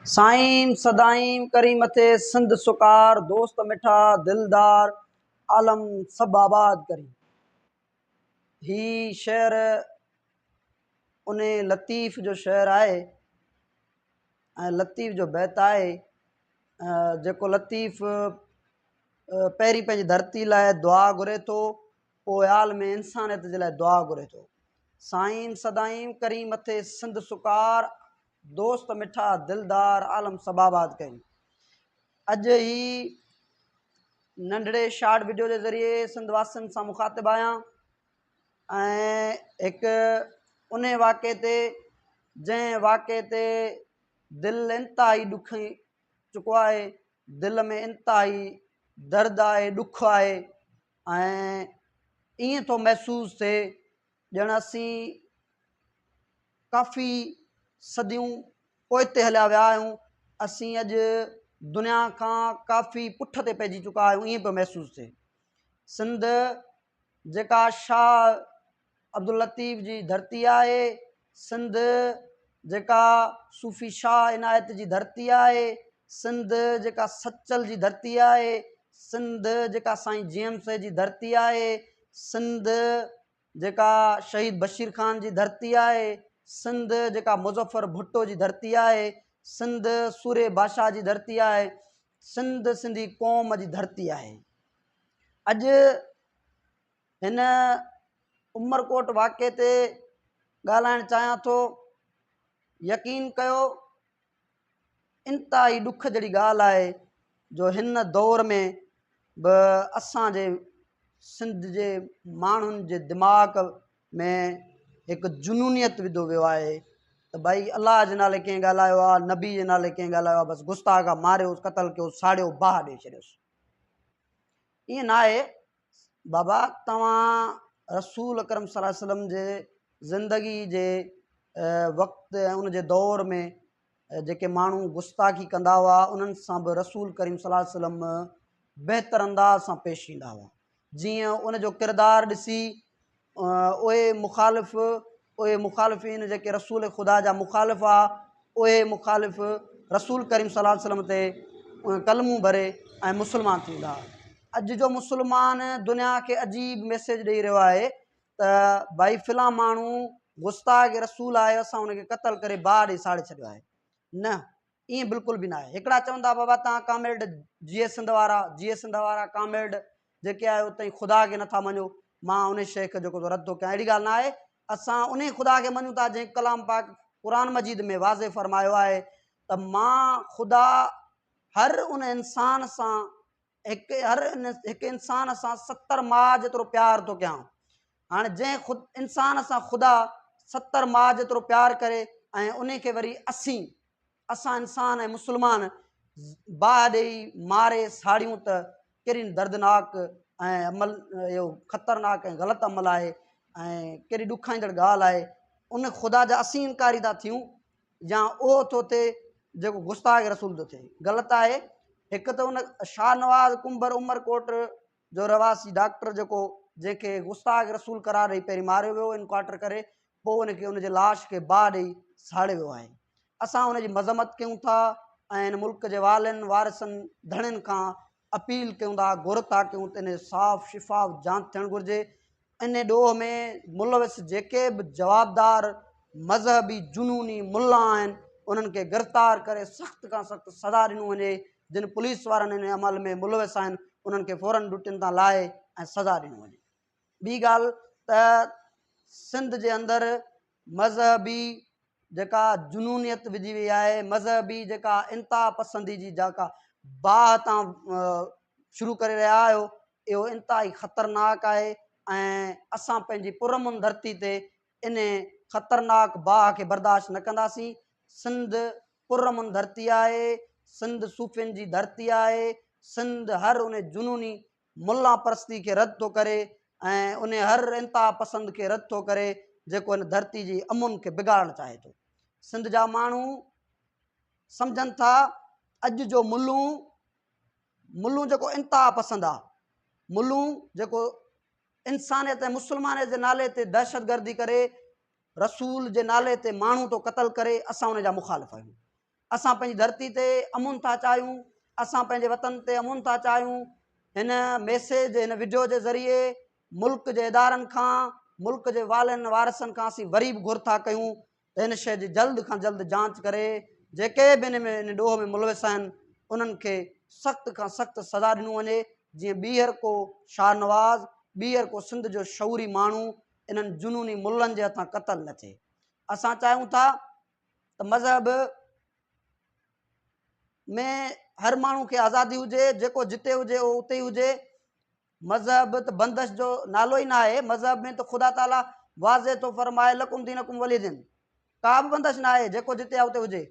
साईं सदाईं करी मथे सिंध सुकार दोस्त मिठा दिलदार आलम सब आबाद करी। ही शेर उन लतीफ़ जो शेर आहे ऐं लतीफ़ जो बैत आहे जेको लतीफ़ पहिरीं पंहिंजी धरती लाइ दुआ घुरे थो, पोइ आलम इंसानियत जे लाइ दुआ घुरे थो। साईं सदाईं करी मथे सिंध सुकार दोस्त मिठा दिलदार आलम सब आबाद कई। अॼु ही नंढड़े शॉर्ट वीडियो के ज़रिए सिंध वासियुनि सां मुखातिब आहियां ऐं हिकु उन वाक़े ते जंहिं वाक़े ते दिलि इंतिहाई ॾुखी चुको आहे, दिलि में इंतिहाई दर्द आहे, ॾुख आहे ऐं ईअं थो महसूसु थिए ॼण असीं काफ़ी सदियूं पोइते हलिया विया आहियूं, असीं अॼु दुनिया खां काफ़ी पुठ ते पइजी चुका आहियूं, ईअं पियो महसूसु थिए। सिंध जेका शाह अब्दुल लतीफ़ जी धरती आहे, सिंध जेका सूफ़ी शाह इनायत जी धरती आहे, सिंध जेका सचल जी धरती आहे, सिंध जेका साईं जीएमस जी धरती आहे, सिंध जेका शहीद बशीर ख़ान जी धरती आहे, सिंध जेका मुज़फ़र भुट्टो जी धरती आहे, सिंध सूरे बादशाह जी धरती आहे, सिंध सिंधी क़ौम जी धरती आहे। अॼु हिन उमरकोट वाक़े ते ॻाल्हाइणु चाहियां थो। यकीन कयो इंतिहाई ॾुख जहिड़ी ॻाल्हि आहे जो हिन दौर में बि असांजे सिंध जे माण्हुनि जे दिमाग़ में हिकु जुनूनियत विधो वियो आहे त भई अलाह जे नाले कंहिं ॻाल्हायो आहे, नबी जे नाले कंहिं ॻाल्हायो आहे, बसि गुस्ताख आहे, मारियोसि, क़तल कयोसि, साड़ियो, बाह ॾेई छॾियोसि। ईअं न आहे बाबा, तव्हां रसूल अकरम सल्लल्लाहु अलैहि वसल्लम जे ज़िंदगी जे वक़्तु ऐं उन जे दौर में जेके माण्हू गुस्ताखी कंदा हुआ उन्हनि सां बि रसूल करीम सल्लल्लाहु अलैहि वसल्लम बहितर अंदाज़ सां पेश ईंदा हुआ। जीअं उन जो किरदारु ॾिसी उहे मुखालिफ़ीन जेके रसूल ख़ुदा जा मुखालिफ़ हुआ, उहे मुखालिफ़ रसूल करीम सल्लल्लाहु अलैहि वसल्लम ते कलमूं भरे ऐं मुस्लमान थींदा। अॼु जो मुस्लमान दुनिया खे अजीब मैसेज ॾेई रहियो आहे त भई फ़िलां माण्हू गुस्ताख रसूल आहे, असां उनखे क़तल करे बाह ॾेई साड़े छॾियो आहे। न, ईअं बिल्कुलु बि न आहे। हिकिड़ा चवंदा बाबा तव्हां कामेड जीए सिंध वारा कामेड जेके आहे उते ख़ुदा खे नथा मञो, मां उन शइ खे जेको रद्द थो कयां। अहिड़ी ॻाल्हि न आहे। असां उन ख़ुदा खे मञूं था जंहिं कलाम पाक क़ुरान मजीद में वाज़े फरमायो आहे त मां ख़ुदा हर उन इंसान सां हिकु इंसान सां 70 माह जेतिरो प्यार थो कयां। हाणे जंहिं इंसान सां ख़ुदा 70 माह जेतिरो प्यार करे ऐं उन खे वरी असां इंसान ऐं मुस्लमान बाह ॾेई मारे साड़ियूं त कहिड़ी दर्दनाक ऐं अमल इहो ख़तरनाक ऐं ग़लति अमल आहे ऐं कहिड़ी ॾुखाईंदड़ ॻाल्हि आहे। उन ख़ुदा जा असीं इनकारी था थियूं या उहो थो थिए जेको गुस्ताख रसूल थो थिए। ग़लति आहे। हिकु त उन शाह नवाज़ कुंबर उमरकोट जो रवासी डॉक्टर जंहिंखे गुस्ताख रसूल करार ॾेई पहिरीं मारियो वियो इनकाउंटर करे, पोइ उनखे उनजे लाश खे बाह ॾेई साड़े वियो आहे। असां उनजी मज़म्मत कयूं था ऐं हिन मुल्क जे वालियुनि वारिसनि धणियुनि खां अपील कयूं था, घुर था कयूं त इन साफ़ शिफ़ाफ़ जांच थियणु घुरिजे। इन ॾोह में मुलविस जेके बि जवाबदार मज़हबी जुनूनी मुल्ला आहिनि उन्हनि खे गिरफ़्तार करे सख़्त खां सख़्तु सज़ा ॾिनो वञे। जिन पुलिस वारनि इन अमल में मुलविस आहिनि उन्हनि खे फ़ौरन ड्यूटियुनि तां लाहे ऐं सज़ा ॾिनो वञे। ॿी ॻाल्हि त सिंध जे अंदरि मज़हबी जेका जुनूनियत विझी वई आहे, मज़हबी जेका इंतिहा पसंदी जी जेका बाह तव्हां शुरू करे रहिया आहियो, इहो इंतिहाई ख़तरनाक आहे ऐं असां पंहिंजी पुरअमन धरती ते इन ख़तरनाक बाह खे बर्दाश्त न कंदासीं। सिंध पुरअमन धरती आहे, सिंध सूफ़ियुनि जी धरती आहे, सिंध हर उन जुनूनी मुल्ला परस्ती खे रद्द थो करे ऐं उन हर इंतिहा पसंद खे रद्द थो करे जेको इन धरती जी अमुन खे बिगाड़णु चाहे थो। सिंध जा माण्हू सम्झनि था अॼु जो मुल्लू जेको इंतिहा पसंद आहे, मुल्लू जेको इंसानियत ऐं मुस्लमानियत जे नाले ते दहशतगर्दी करे रसूल जे नाले ते माण्हू थो क़तल करे, असां उन जा मुखालिफ़ आहियूं। असां पंहिंजी धरती ते अमुन था चाहियूं, असां पंहिंजे वतन ते अमुन था चाहियूं। हिन मैसेज, हिन वीडियो जे ज़रिए मुल्क जे इदारनि खां, मुल्क जे वालनि वारसनि खां असीं वरी बि घुर था कयूं त हिन शइ जी जल्द खां जल्द जांच करे जेके बि हिन ॾोह में मुलविस आहिनि उन्हनि खे सख़्त खां सख़्तु सज़ा ॾिनो वञे, जीअं ॿीहर को शाहनवाज़, ॿीहर को सिंध जो शऊरी माण्हू इन्हनि जुनूनी मुल्लनि जे हथां क़तल न थिए। असां चाहियूं था त मज़हब में हर माण्हू खे आज़ादी हुजे, जेको जिते हुजे उहो उते ई हुजे। मज़हब त बंदिश जो नालो ई न आहे। मज़हब में त ख़ुदा ताला वाज़े थो फरमाए लकुम दीनकुम वली दिन, का बि बंदिश न आहे, जेको जिते आहे उते हुजे,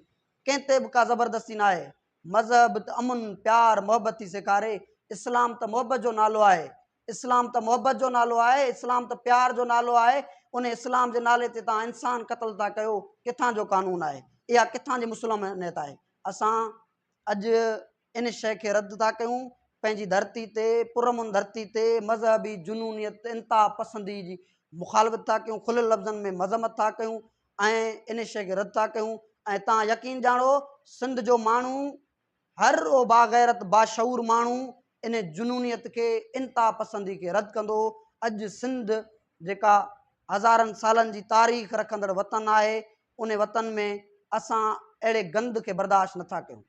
कंहिं ते बि का ज़बरदस्ती न आहे। मज़हब त अमुन प्यार मोहबत थी सेखारे। इस्लाम त मोहबत जो नालो आहे, इस्लाम त मोहबत जो नालो आहे, इस्लाम त प्यार जो नालो आहे। उन इस्लाम जे नाले ते तव्हां इंसान क़तल था कयो, किथां जो कानून आहे? इहा किथां जी मुस्लमानियत आहे? असां अॼु इन शइ खे रद्द था कयूं। पंहिंजी धरती ते, पुरमुन धरती ते मज़हबी जुनूनियत, इंता पसंदी जी मुखालफ़त था कयूं, खुलियल लफ़्ज़नि में मज़म्मत था कयूं ऐं इन शइ खे रद्द था कयूं। ऐं तव्हां यकीन ॼाणो, सिंध जो माण्हू, हर उहो बाग़ैरत बाशऊर माण्हू इन जुनूनियत खे, इंता पसंदी खे रद्द कंदो। अॼु सिंध जेका हज़ारनि सालनि जी तारीख़ रखंदड़ वतन आहे, उन वतन में असां अहिड़े गंद खे बर्दाश्त नथा कयूं।